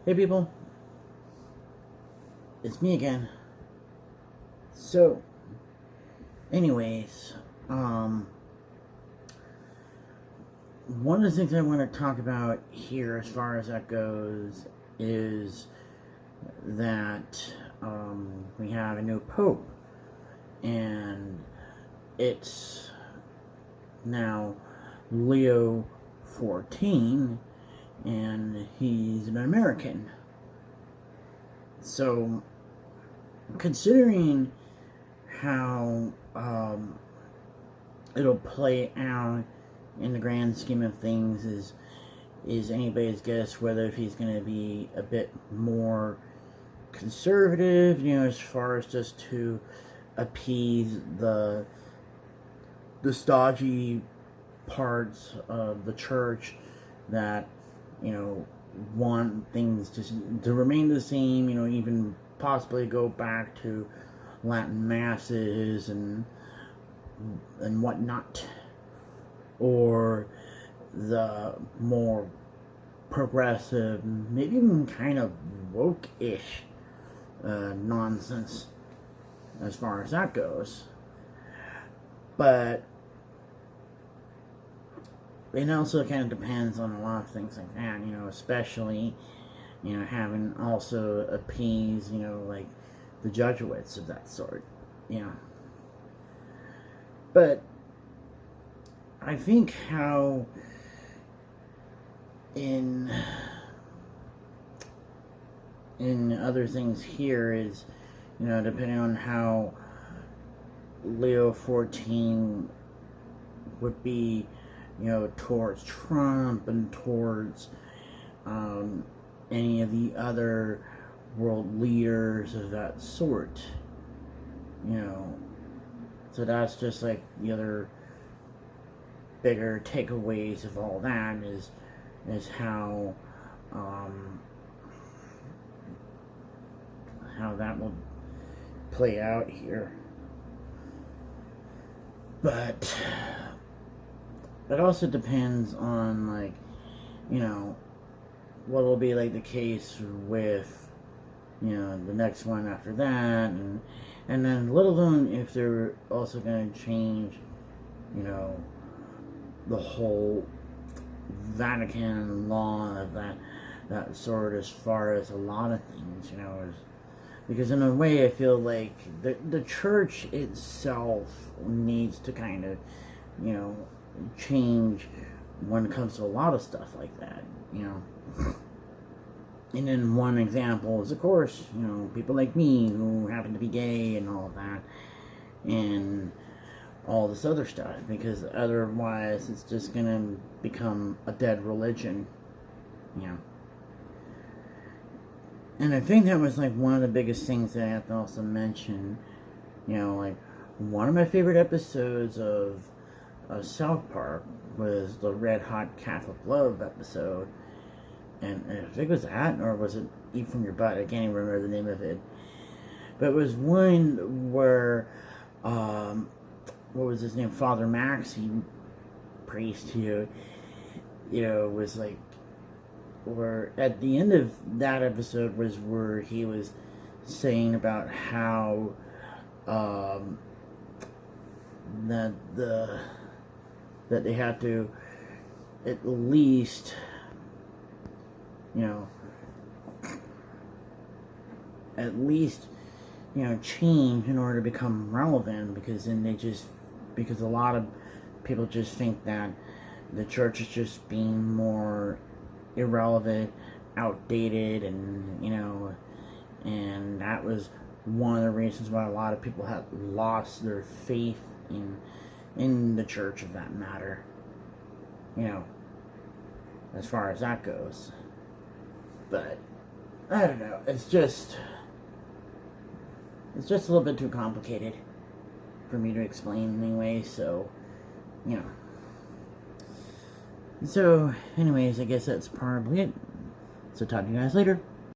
Hey people, it's me again. So, anyways, one of the things I want to talk about here as far as that goes is that we have a new pope, and it's now Leo 14, and he's an American. So, considering how it'll play out in the grand scheme of things is anybody's guess whether if he's going to be a bit more conservative, as far as just to appease the stodgy parts of the church that want things just to remain the same, even possibly go back to Latin masses and whatnot, or the more progressive, maybe even kind of woke-ish nonsense as far as that goes. But it also kind of depends on a lot of things like that, especially, having also appease, like the Jesuits of that sort, But I think how in other things here is, depending on how Leo 14 would be, towards Trump and towards any of the other world leaders of that sort, So that's just like the other bigger takeaways of all that is how that will play out here. But it also depends on, like, what will be, like, the case with, the next one after that, and then let alone if they're also going to change, the whole Vatican law of that sort as far as a lot of things, because in a way I feel like the church itself needs to kind of, change when it comes to a lot of stuff like that, And then one example is, of course, people like me who happen to be gay and all of that, and all this other stuff, because otherwise it's just going to become a dead religion, And I think that was, like, one of the biggest things that I have to also mention, like, one of my favorite episodes of South Park was the Red Hot Catholic Love episode, and I think it was that, or was it Eat From Your Butt? I can't even remember the name of it, but it was one where, what was his name, Father Max, he priest here, was like, where at the end of that episode was where he was saying about how that they had to at least change in order to become relevant, because then because a lot of people just think that the church is just being more irrelevant, outdated, and and that was one of the reasons why a lot of people had lost their faith in the church, of that matter, as far as that goes. But I don't know, it's just a little bit too complicated for me to explain anyway, so So, anyways, I guess that's probably it. So, talk to you guys later.